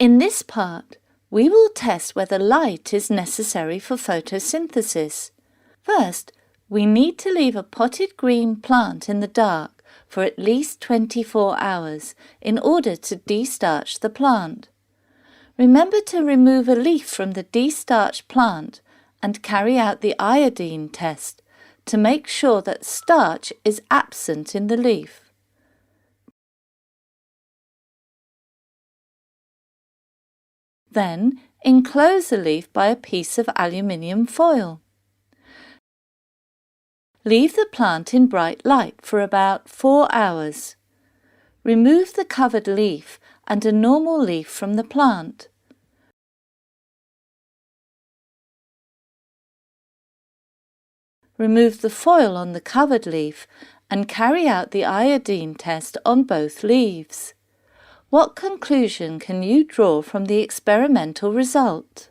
In this part, we will test whether light is necessary for photosynthesis. First, we need to leave a potted green plant in the dark for at least 24 hours in order to destarch the plant. Remember to remove a leaf from the destarched plant and carry out the iodine test to make sure that starch is absent in the leaf. Then, enclose the leaf by a piece of aluminium foil. Leave the plant in bright light for about 4 hours. Remove the covered leaf and a normal leaf from the plant. Remove the foil on the covered leaf and carry out the iodine test on both leaves. What conclusion can you draw from the experimental result?